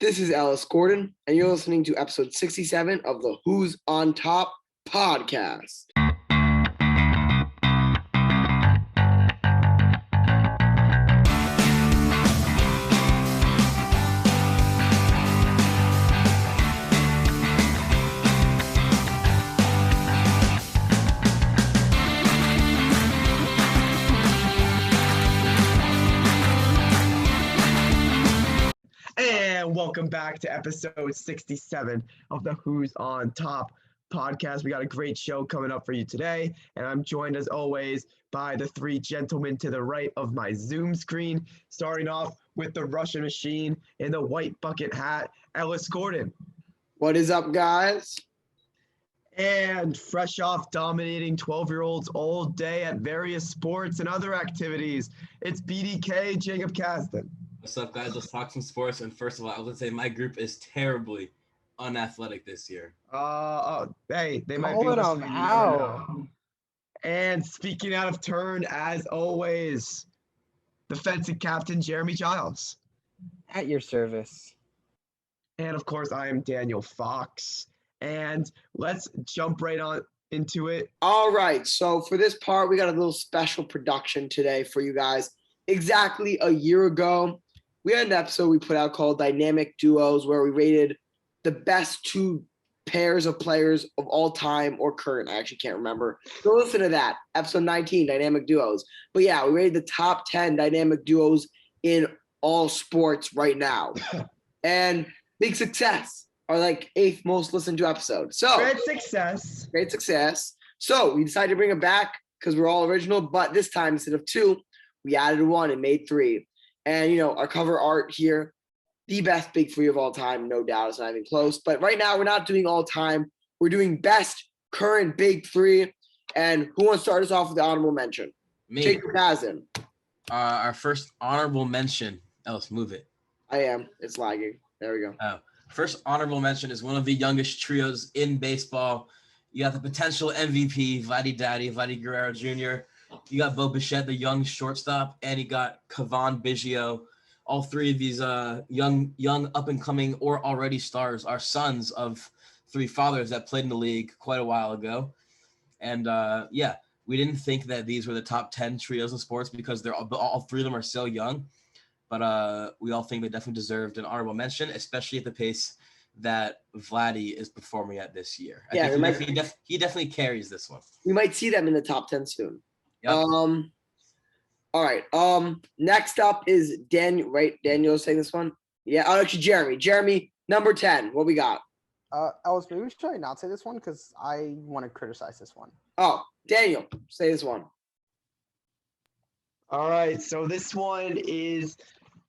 This is Ellis Gordon, and you're listening to episode 67 of the Who's on Top podcast. And welcome back to episode 67 of the Who's on Top podcast. We got a great show coming up for you today, and I'm joined as always by the three gentlemen to the right of my Zoom screen, starting off with the Russian machine in the white bucket hat, Ellis Gordon. What is up, guys? And fresh off dominating 12-year-olds all day at various sports and other activities, it's BDK Jacob Kasdan. What's up, guys? Let's talk some sports. And first of all, I would say my group is terribly unathletic this year. Hey, they might Call be it listening out. now. And speaking out of turn, as always, the fencing captain, Jeremy Giles. At your service. And of course, I am Daniel Fox. And let's jump right on into it. All right, so for this part, we got a little special production today for you guys. Exactly a year ago, we had an episode we put out called Dynamic Duos, where we rated the best two pairs of players of all time or current. I actually can't remember. Go listen to that. Episode 19, Dynamic Duos. But yeah, we rated the top 10 dynamic duos in all sports right now. And big success. Our like 8th most listened to episode. So Great success. So we decided to bring it back because we're all original, but this time instead of 2, we added 1 and made 3. And, you know, our cover art here, the best big 3 of all time, no doubt. It's not even close. But right now, we're not doing all time. We're doing best current big 3. And who wants to start us off with the honorable mention? Me. Jacob Hazin. Our first honorable mention. Ellis, move it. I am. It's lagging. There we go. First honorable mention is one of the youngest trios in baseball. You got the potential MVP, Vladdy Guerrero Jr., you got Bo Bichette, the young shortstop, and you got Cavan Biggio. All 3 of these young up-and-coming or already stars are sons of 3 fathers that played in the league quite a while ago. And, we didn't think that these were the top 10 trios in sports because all 3 of them are so young. But we all think they definitely deserved an honorable mention, especially at the pace that Vladdy is performing at this year. He definitely carries this one. We might see them in the top 10 soon. Yep. All right. Next up is Daniel, right? Daniel's saying this one? Yeah. Oh, actually, Jeremy. Jeremy, number 10. What we got? Ellis, maybe should I not say this one because I want to criticize this one. Oh, Daniel, say this one. All right, so this one is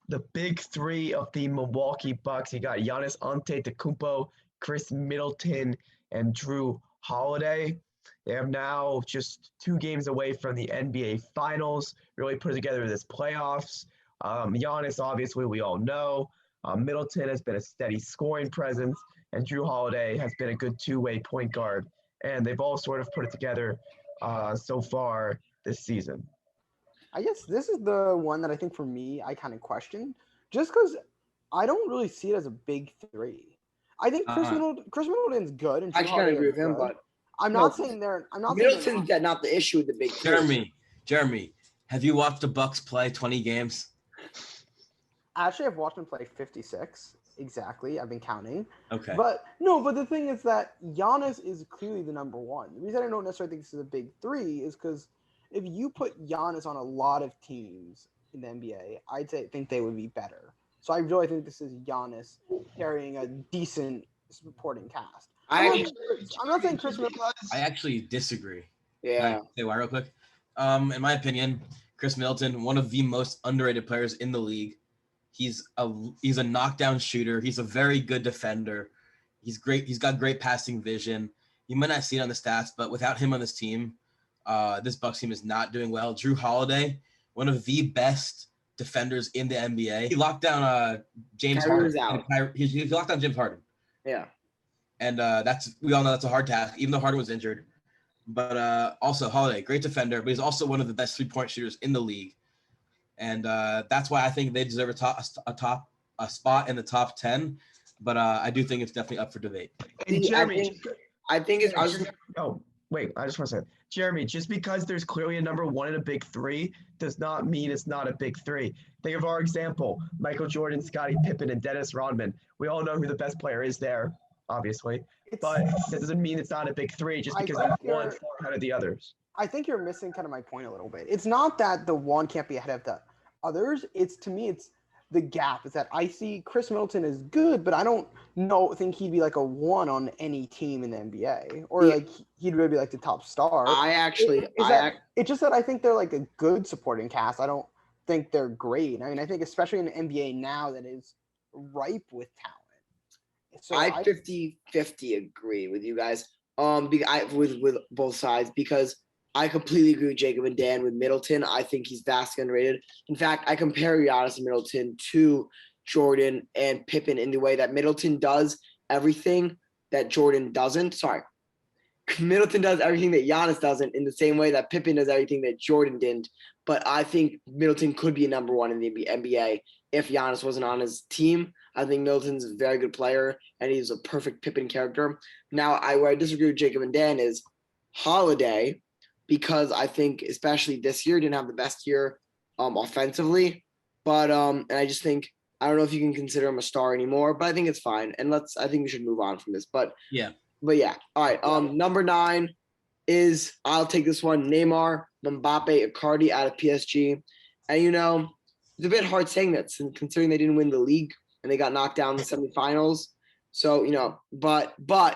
the big 3 of the Milwaukee Bucks. You got Giannis Antetokounmpo, Chris Middleton, and Drew Holiday. They have now just 2 games away from the NBA Finals, really put together this playoffs. Giannis, obviously, we all know. Middleton has been a steady scoring presence, and Drew Holiday has been a good 2-way point guard. And they've all sort of put it together so far this season. I guess this is the one that I think for me, I kind of question, just because I don't really see it as a big 3. I think Chris Middleton's good. And I kind of agree with him, but I'm not saying they're. I'm not. Middleton's not the issue with the big 3. Jeremy, have you watched the Bucks play 20 games? Actually, I've watched him play 56 exactly. I've been counting. Okay. But the thing is that Giannis is clearly the number 1. The reason I don't necessarily think this is a big 3 is because if you put Giannis on a lot of teams in the NBA, think they would be better. So I really think this is Giannis carrying a decent supporting cast. I'm not saying Chris Middleton. I actually disagree. Yeah. Can I say why real quick? In my opinion, Chris Middleton, one of the most underrated players in the league. He's a knockdown shooter. He's a very good defender. He's great. He's got great passing vision. You might not see it on the stats, but without him on this team, this Bucks team is not doing well. Drew Holiday, one of the best defenders in the NBA. He locked down James Harden. He locked down James Harden. Yeah. And we all know that's a hard task, even though Harden was injured. But also Holiday, great defender, but he's also one of the best 3-point shooters in the league. And that's why I think they deserve a top a spot in the top 10, but I do think it's definitely up for debate. And See, Jeremy, I think it's. oh, wait, I just want to say, Jeremy, just because there's clearly a number one in a big three does not mean it's not a big three. Think of our example, Michael Jordan, Scottie Pippen, and Dennis Rodman. We all know who the best player is there, obviously, but that doesn't mean it's not a big three just because there's one far ahead of the others. I think you're missing kind of my point a little bit. It's not that the one can't be ahead of the others. It's the gap is that I see Chris Middleton is good, but I don't think he'd be like a one on any team in the NBA or like he'd really be like the top star. It's just that I think they're like a good supporting cast. I don't think they're great. I mean, I think especially in the NBA now that is ripe with talent. So I 50-50 agree with you guys. With both sides because I completely agree with Jacob and Dan with Middleton. I think he's vastly underrated. In fact, I compare Giannis and Middleton to Jordan and Pippen in the way that Middleton does everything that Jordan doesn't. Sorry. Middleton does everything that Giannis doesn't in the same way that Pippen does everything that Jordan didn't. But I think Middleton could be a number one in the NBA if Giannis wasn't on his team. I think Middleton's a very good player, and he's a perfect Pippen character. Now, where I disagree with Jacob and Dan is Holiday, because I think especially this year didn't have the best year offensively. But and I just think I don't know if you can consider him a star anymore, but I think it's fine. And I think we should move on from this. But yeah. All right. Number 9 is I'll take this one. Neymar, Mbappe, Icardi out of PSG. And it's a bit hard saying that considering they didn't win the league and they got knocked down in the semifinals. So, but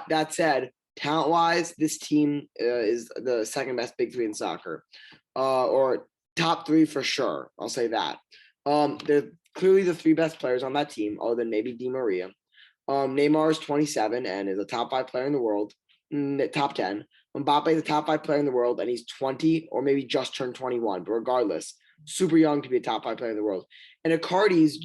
that said, talent-wise, this team is the second best big three in soccer, or top 3 for sure. I'll say that. They're clearly the 3 best players on that team, other than maybe Di Maria. Neymar is 27 and is a top 5 player in the world, top 10. Mbappe is a top 5 player in the world, and he's 20 or maybe just turned 21. But regardless, super young to be a top 5 player in the world. And Icardi's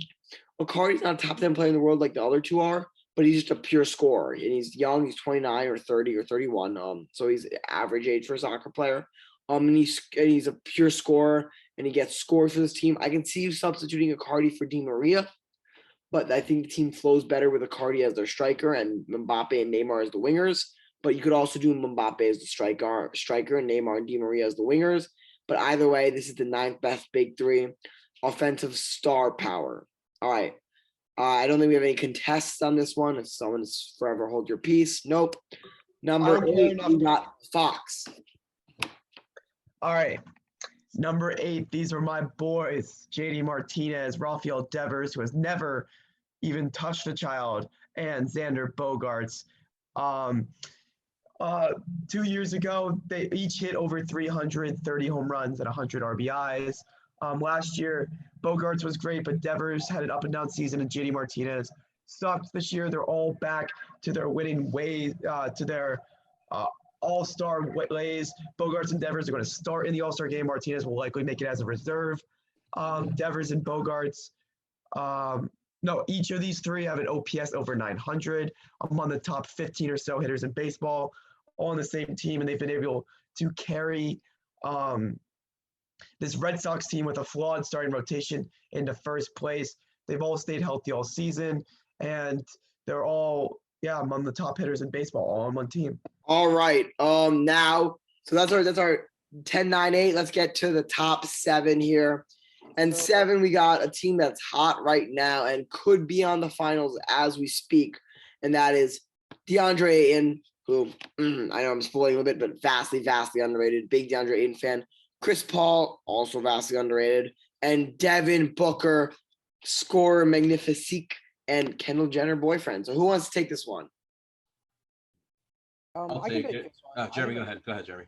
not a top 10 player in the world like the other 2 are. But he's just a pure scorer, and he's young. He's 29 or 30 or 31. So he's average age for a soccer player. And he's a pure scorer, and he gets scores for this team. I can see you substituting Icardi for Di Maria, but I think the team flows better with Icardi as their striker and Mbappe and Neymar as the wingers. But you could also do Mbappe as the striker and Neymar and Di Maria as the wingers. But either way, this is the 9th best big three offensive star power. All right. I don't think we have any contests on this one. If someone's forever hold your peace. Nope. Number 8, we got Fox. All right. Number 8, these are my boys. JD Martinez, Rafael Devers, who has never even touched a child, and Xander Bogaerts. 2 years ago, they each hit over 330 home runs and 100 RBIs. Last year, Bogaerts was great, but Devers had an up-and-down season, and JD Martinez sucked this year. They're all back to their winning ways, to their all-star ways. Bogaerts and Devers are going to start in the all-star game. Martinez will likely make it as a reserve. Devers and Bogaerts, each of these 3 have an OPS over 900. Among the top 15 or so hitters in baseball, all on the same team, and they've been able to carry this Red Sox team with a flawed starting rotation into first place. They've all stayed healthy all season, and they're all, among the top hitters in baseball, all on one team. All right. Now, so that's our 10, 9, 8. Let's get to the top 7 here. And 7, we got a team that's hot right now and could be on the finals as we speak, and that is DeAndre Ayton, who I know I'm spoiling a little bit, but vastly, vastly underrated. Big DeAndre Ayton fan. Chris Paul, also vastly underrated, and Devin Booker, scorer magnifique, and Kendall Jenner boyfriend. So who wants to take this one? I can take this one. Jeremy, go ahead. Go ahead, Jeremy.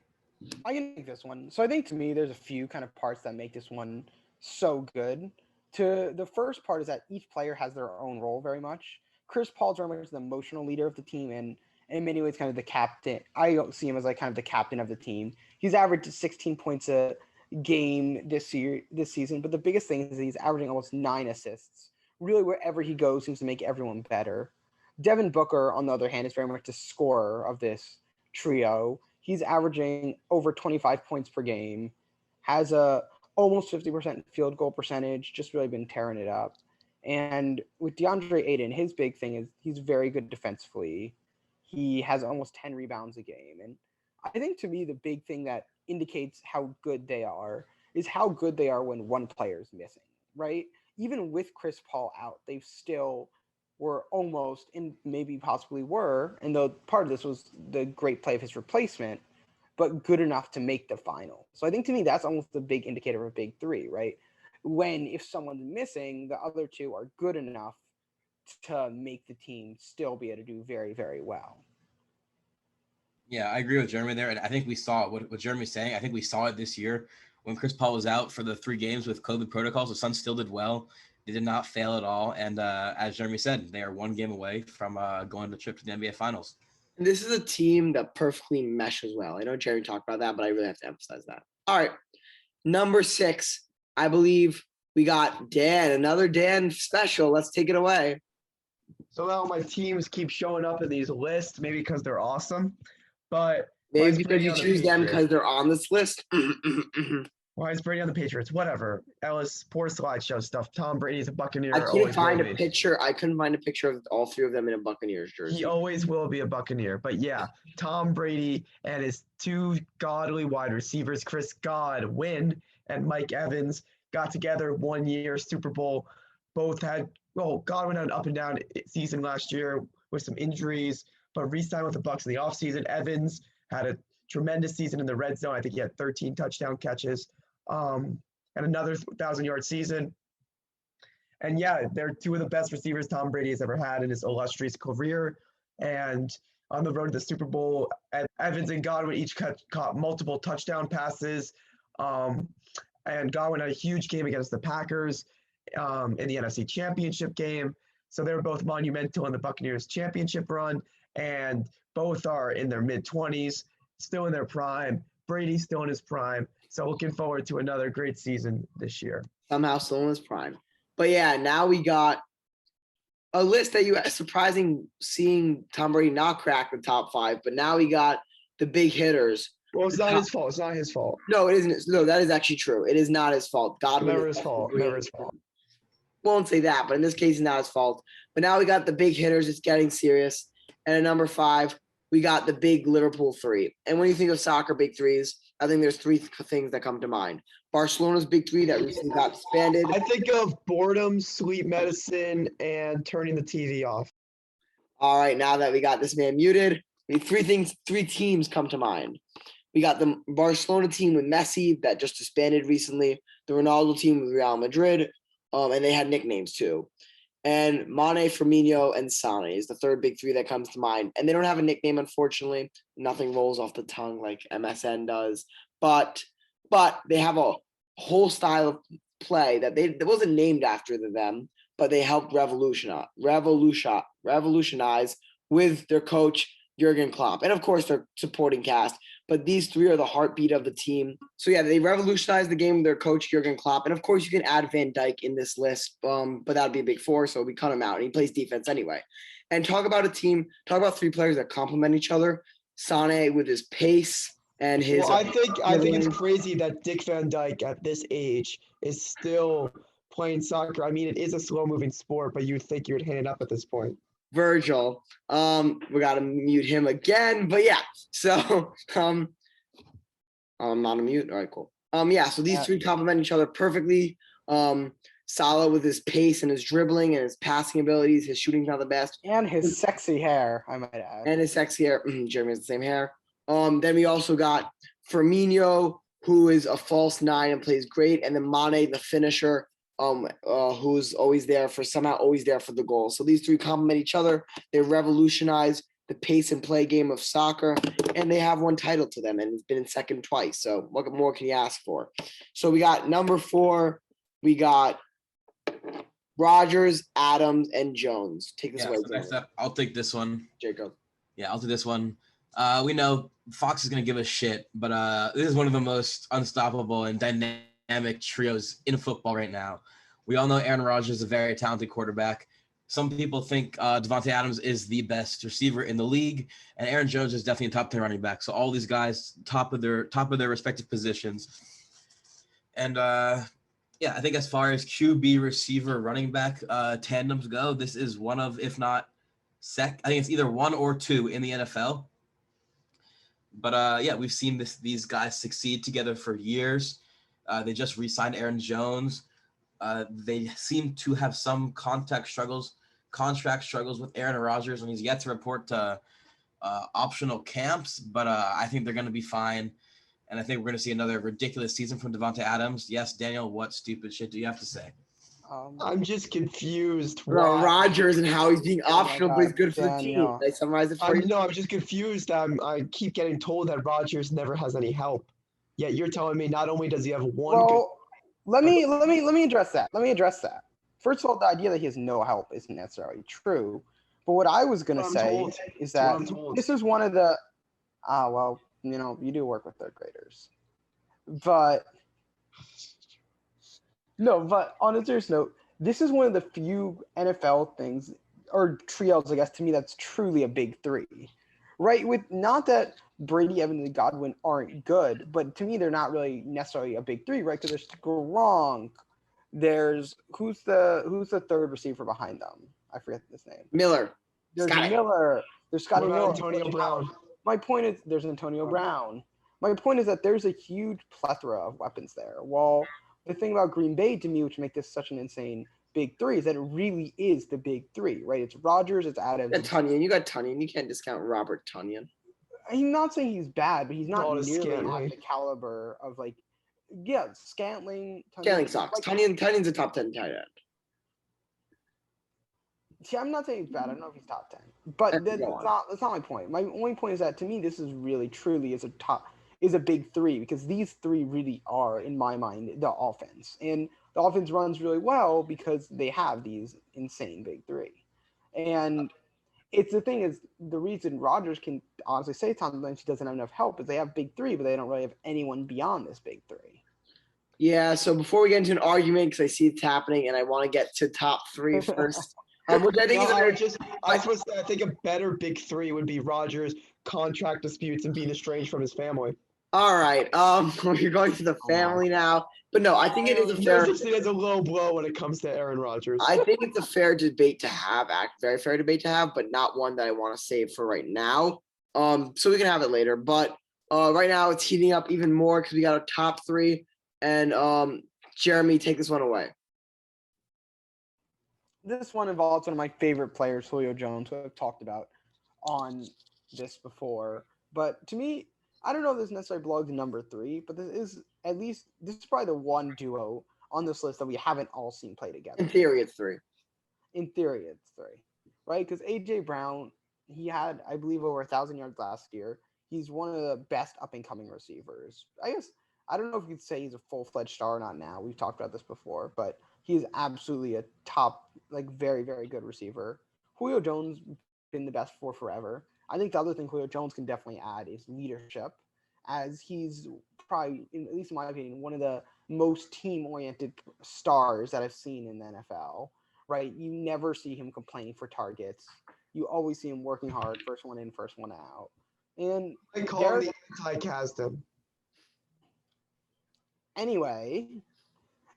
I can take this one. So I think to me, there's a few kind of parts that make this one so good. The first part is that each player has their own role very much. Chris Paul's very much the emotional leader of the team, and in many ways kind of the captain. I see him as like kind of the captain of the team. He's averaged 16 points a game this season, but the biggest thing is he's averaging almost 9 assists. Really, wherever he goes, seems to make everyone better. Devin Booker, on the other hand, is very much the scorer of this trio. He's averaging over 25 points per game, has a almost 50% field goal percentage, just really been tearing it up. And with DeAndre Ayton, his big thing is he's very good defensively. He has almost 10 rebounds a game. And I think to me, the big thing that indicates how good they are is how good they are when one player is missing, right? Even with Chris Paul out, they still were almost, and maybe possibly were, and though part of this was the great play of his replacement, but good enough to make the final. So I think to me, that's almost the big indicator of a big three, right? When if someone's missing, the other two are good enough to make the team still be able to do very, very well. Yeah, I agree with Jeremy there. And I think we saw what Jeremy's saying. I think we saw it this year when Chris Paul was out for the 3 games with COVID protocols. The Suns still did well. They did not fail at all. And as Jeremy said, they are 1 game away from going the trip to the NBA Finals. And this is a team that perfectly meshes well. I know Jeremy talked about that, but I really have to emphasize that. All right. Number 6, I believe we got Dan, another Dan special. Let's take it away. So now my teams keep showing up in these lists, maybe because they're awesome, but Maybe because you choose them because they're on this list. why is Brady on the Patriots? Whatever. Ellis, poor slideshow stuff. Tom Brady's a Buccaneer. I couldn't find a picture. I couldn't find a picture of all 3 of them in a Buccaneers jersey. He always will be a Buccaneer. But yeah, Tom Brady and his 2 godly wide receivers, Chris Godwin and Mike Evans, got together 1 year, Super Bowl. Both had, well, Godwin had an up and down season last year with some injuries, but re-signed with the Bucs in the offseason. Evans had a tremendous season in the red zone. I think he had 13 touchdown catches and another 1,000-yard season. And yeah, they're 2 of the best receivers Tom Brady has ever had in his illustrious career. And on the road to the Super Bowl, Evans and Godwin each caught multiple touchdown passes. And Godwin had a huge game against the Packers in the NFC Championship game. So they were both monumental in the Buccaneers championship run. And both are in their mid-20s, still in their prime. Brady's still in his prime. So looking forward to another great season this year. Somehow still in his prime. But yeah, now we got a list that you surprising seeing Tom Brady not crack the top 5, but now we got the big hitters. Well, it's not his fault. It's not his fault. No, it isn't. No, that is actually true. It is not his fault. Godwin Never his fault. Never his fault. Won't say that, but in this case, it's not his fault. But now we got the big hitters. It's getting serious. And at number 5, we got the big Liverpool 3. And when you think of soccer big threes, I think there's 3 things that come to mind. Barcelona's big 3 that recently got disbanded. I think of boredom, sleep medicine, and turning the TV off. All right, now that we got this man muted, 3 teams come to mind. We got the Barcelona team with Messi that just disbanded recently, the Ronaldo team with Real Madrid, and they had nicknames too. And Mane, Firmino, and Sane is the 3rd big 3 that comes to mind. And they don't have a nickname, unfortunately. Nothing rolls off the tongue like MSN does. But they have a whole style of play that wasn't named after them, but they helped revolutionize with their coach, Jurgen Klopp. And, of course, their supporting cast. But these 3 are the heartbeat of the team. So, yeah, they revolutionized the game with their coach, Jurgen Klopp. And, of course, you can add Van Dijk in this list, but that would be a big 4, so we cut him out. And he plays defense anyway. And talk about 3 players that complement each other. Sane with his pace and his – Well, I think it's crazy that Dick Van Dyke at this age is still playing soccer. I mean, it is a slow-moving sport, but you'd think you would hand it up at this point. Virgil. We got to mute him again, but yeah. So, I'm not a mute. All right, cool. Yeah. So these 3 complement each other perfectly. Salah with his pace and his dribbling and his passing abilities, his shooting's not the best, and his sexy hair, I might add. And his sexy hair. Jeremy has the same hair. Then we also got Firmino, who is a false 9 and plays great, and then Mane, the finisher. Who's always there for the goal. So these 3 complement each other. They revolutionize the pace and play game of soccer, and they have 1 title to them, and it's been in second twice. So what more can you ask for? So we got number 4. We got Rodgers, Adams, and Jones. Take this away. So next up, I'll take this one. Jacob. Yeah, I'll do this one. We know Fox is going to give us shit, but this is one of the most unstoppable and dynamic trios in football right now. We all know Aaron Rodgers is a very talented quarterback. Some people think Devontae Adams is the best receiver in the league, and Aaron Jones is definitely a top 10 running back. So all these guys top of their respective positions. And Yeah, I think as far as QB, receiver, running back tandems go, this is one of, if not I think it's either one or two in the NFL. But yeah, we've seen these guys succeed together for years. They just re-signed Aaron Jones. They seem to have some contract struggles with Aaron Rodgers, and he's yet to report to optional camps. But I think they're going to be fine. And I think we're going to see another ridiculous season from Devonta Adams. Yes, Daniel, what stupid shit do you have to say? I'm just confused. Bro, Why? Rodgers and how he's being Oh my optional, but he's God, good for the team. Daniel. Did I summarize it for you? I'm just confused. I keep getting told that Rodgers never has any help. Yet you're telling me not only does he have one good Well, let me address that. First of all, the idea that he has no help isn't necessarily true. But what I was gonna That's what I'm say told. is That's what that I'm told. this is one of the well, you do work with third graders. But no, but on a serious note, this is one of the few NFL things or trios, I guess, to me that's truly a big three. Right? With not that Brady, Evans, and Godwin aren't good, but to me they're not really necessarily a big three, right? Because there's Gronk, there's who's the third receiver behind them? I forget his name. Miller. There's Scotty. Miller. There's Scotty What about Miller. Antonio Brown? My point is there's Antonio Brown. My point is that there's a huge plethora of weapons there. Well, the thing about Green Bay to me, which make this such an insane big three, is that it really is the big three, right? It's Rodgers, it's Adams. You got Tunyon. You can't discount Robert Tunyon. I'm not saying he's bad, but he's not Notice nearly Scantling. at the caliber of Scantling. Scantling sucks. Tunyon's a top 10 tight end. See, I'm not saying he's bad. I don't know if he's top 10, but that's not my point. My only point is that to me, this is really truly is a big three because these three really are, in my mind, the offense, and the offense runs really well because they have these insane big three, and it's the thing is the reason Rodgers can honestly say sometimes he doesn't have enough help is they have big three, but they don't really have anyone beyond this big three. Yeah. So before we get into an argument, because I see it's happening, and I want to get to top three first. Which I think I think a better big three would be Rodgers, contract disputes, and being estranged from his family. All right. You're going to the family now, but no, I think it is a fair. There's a low blow when it comes to Aaron Rodgers. I think it's a fair debate to have, very fair debate to have, but not one that I want to save for right now. So we can have it later. But right now it's heating up even more because we got a top three, and Jeremy, take this one away. This one involves one of my favorite players, Julio Jones, who I've talked about on this before. But to me, I don't know if this necessarily belongs to number three, but this is probably the one duo on this list that we haven't all seen play together. In theory, it's three. Right? Because AJ Brown, he had, I believe, over 1,000 yards last year. He's one of the best up-and-coming receivers. I guess, I don't know if you could say he's a full-fledged star or not now. We've talked about this before, but he is absolutely a top, very, very good receiver. Julio Jones been the best for forever. I think the other thing Julio Jones can definitely add is leadership, as he's probably, at least in my opinion, one of the most team-oriented stars that I've seen in the NFL, right? You never see him complaining for targets. You always see him working hard, first one in, first one out. And I call him the anti-Kasdan. Anyway,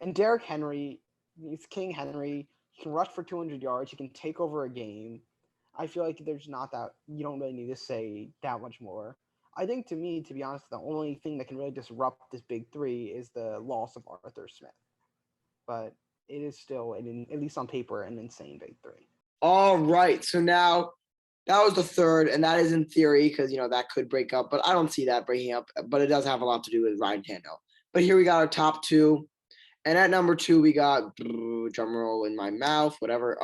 and Derrick Henry, he's King Henry. He can rush for 200 yards. He can take over a game. I feel like there's not that – you don't really need to say that much more. I think to me, to be honest, the only thing that can really disrupt this big three is the loss of Arthur Smith. But it is still, at least on paper, an insane big three. All right. So now that was the third, and that is in theory because, that could break up. But I don't see that breaking up. But it does have a lot to do with Ryan Tannehill. But here we got our top two. And at number two, we got drum roll in my mouth, whatever.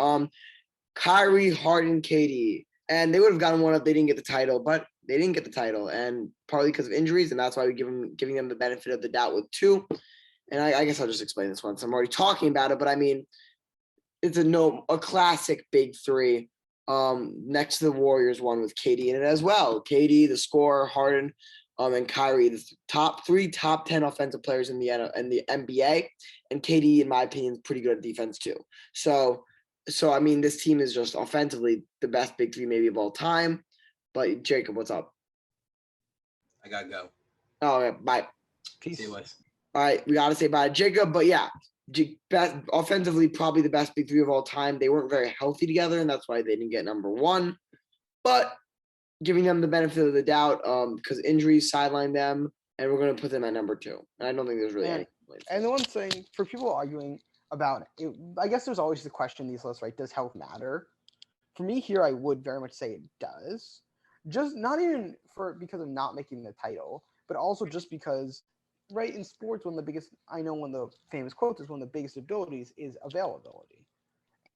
Kyrie, Harden, KD. And they would have gotten one if they didn't get the title, but they didn't get the title. And partly because of injuries, and that's why we giving them the benefit of the doubt with two. And I guess I'll just explain this one. So I'm already talking about it, but I mean, it's a classic big three. Next to the Warriors one with KD in it as well. KD, the scorer, Harden, and Kyrie, the top 10 offensive players in the NBA, and KD, in my opinion, is pretty good at defense too. So I mean, this team is just offensively the best big three maybe of all time. But Jacob, what's up? I gotta go. Oh, yeah, bye. Peace. See you guys. All right, we gotta say bye to Jacob. But yeah, best, offensively, probably the best big three of all time. They weren't very healthy together, and that's why they didn't get number one. But giving them the benefit of the doubt, because injuries sidelined them, and we're going to put them at number two. And I don't think there's really any. And the one thing for people arguing about it, I guess there's always the question in these lists, right? Does health matter? For me here, I would very much say it does. Just not even because of not making the title, but also just because, right, in sports, one of the famous quotes is one of the biggest abilities is availability.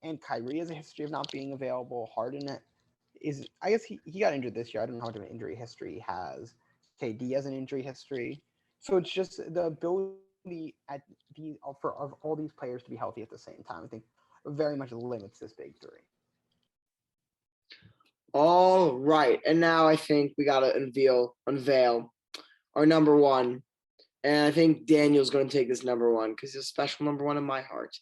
And Kyrie has a history of not being available. Harden I guess he got injured this year. I don't know how much of an injury history he has. KD has an injury history. So it's just the ability for all these players to be healthy at the same time, I think very much limits this big three. All right. And now I think we got to unveil our number one. And I think Daniel's going to take this number one because he's a special number one in my heart.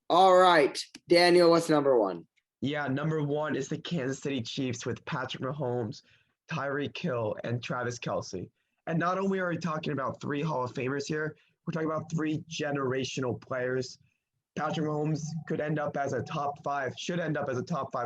All right. Daniel, what's number one? Yeah, number one is the Kansas City Chiefs with Patrick Mahomes, Tyreek Hill, and Travis Kelce. And not only are we talking about 3 Hall of Famers here, we're talking about 3 generational players. Patrick Mahomes should end up as a top 5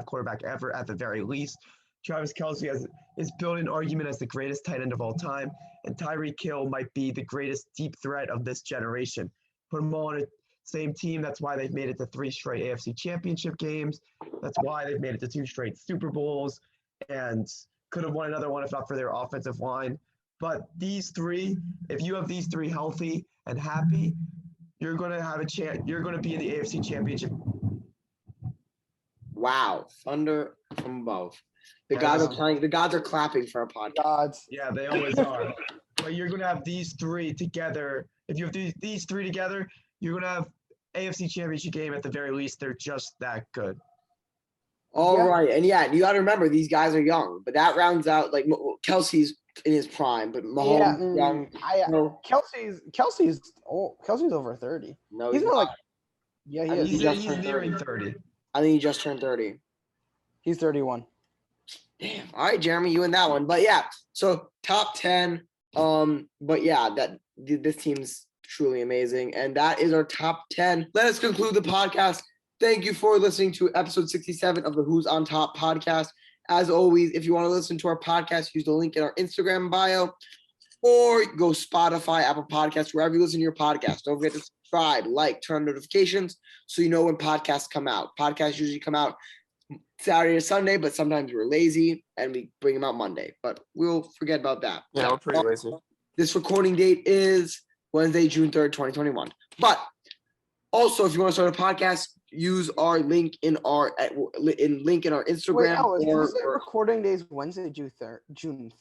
quarterback ever at the very least. Travis Kelce is built an argument as the greatest tight end of all time, and Tyreek Hill might be the greatest deep threat of this generation. Put them all on a same team. That's why they've made it to 3 straight AFC championship games. That's why they've made it to 2 straight Super Bowls and could have won another one if not for their offensive line. But these 3, if you have these 3 healthy and happy, you're going to have a chance. You're going to be in the AFC championship. Wow. Thunder from above. The gods are clapping for our podcast. Gods. Yeah, they always are. But you're going to have these 3 together. If you have these 3 together, you're going to have AFC championship game at the very least. They're just that good. All right. And yeah, you got to remember these guys are young, but that rounds out like Kelce's in his prime, but Mahomes young. Kelsey's old. Kelsey's over 30. No, he's not like. Yeah, He's nearing 30. I think he just turned 30. He's 31. Damn. All right, Jeremy, you in that one. But yeah, so top 10. But yeah, this team's truly amazing. And that is our top 10. Let us conclude the podcast. Thank you for listening to episode 67 of the Who's on Top podcast. As always, if you want to listen to our podcast, use the link in our Instagram bio or go Spotify, Apple Podcasts, wherever you listen to your podcast. Don't forget to subscribe, like, turn on notifications so you know when podcasts come out. Podcasts usually come out Saturday or Sunday, but sometimes we're lazy and we bring them out Monday. But we'll forget about that. Yeah, we're pretty lazy. This recording date is Wednesday, June 3rd, 2021. But also, if you want to start a podcast, use our link in our Instagram. Wait, Alex, recording day is Wednesday, June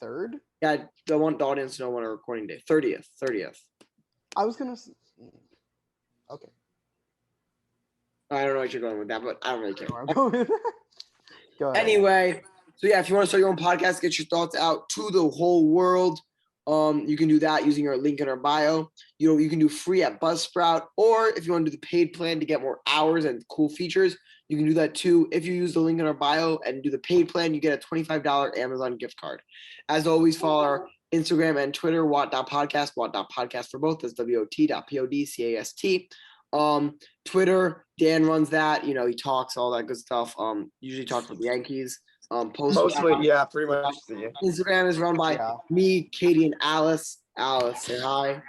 3rd? Yeah, I want the audience to know when our recording day. 30th. I was gonna. Okay. I don't know what you're going with that, but I don't really care. Go ahead. Anyway, so yeah, if you want to start your own podcast, get your thoughts out to the whole world. You can do that using our link in our bio. You can do free at Buzzsprout, or if you want to do the paid plan to get more hours and cool features, you can do that too. If you use the link in our bio and do the paid plan, you get a $25 Amazon gift card. As always, follow our Instagram and Twitter, Watt.podcast for both. That's WOT.PODCAST. Twitter, Dan runs that. He talks all that good stuff. Usually talks with the Yankees. Mostly, yeah, pretty much. Instagram is run by me, Katie, and Alice. Alice, say hi.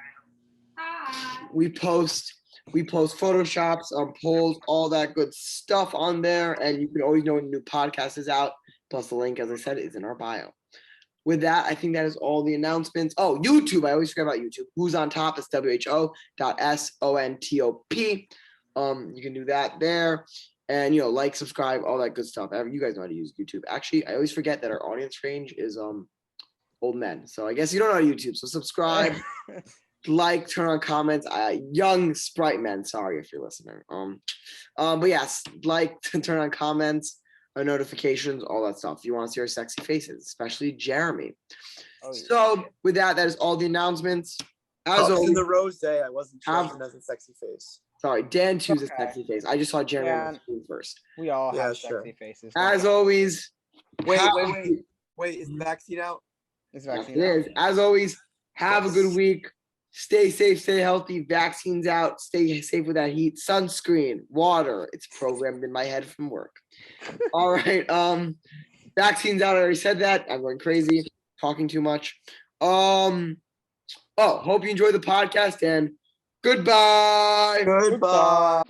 Hi. We post photoshops, polls, all that good stuff on there, and you can always know when a new podcast is out. Plus, the link, as I said, is in our bio. With that, I think that is all the announcements. Oh, YouTube! I always forget about YouTube. Who's on top? It's WHO.SONTOP. You can do that there. And, like, subscribe, all that good stuff. You guys know how to use YouTube. Actually, I always forget that our audience range is old men. So I guess you don't know YouTube. So subscribe, like, turn on comments. Young Sprite men. Sorry if you're listening. But yes, like, turn on comments, notifications, all that stuff. If you want to see our sexy faces, especially Jeremy. Oh, yeah. So with that is all the announcements. As always, in the rose day, I wasn't chosen as a sexy face. Sorry, Dan chooses sexy face. I just saw Jeremy on the screen first. We all have sexy faces. As always. Wait. Is the vaccine out? Is the vaccine out? It is. As always, have a good week. Stay safe, stay healthy. Vaccines out. Stay safe with that heat. Sunscreen, water. It's programmed in my head from work. All right. Vaccines out. I already said that. I'm going crazy, talking too much. Hope you enjoyed the podcast and goodbye. Goodbye.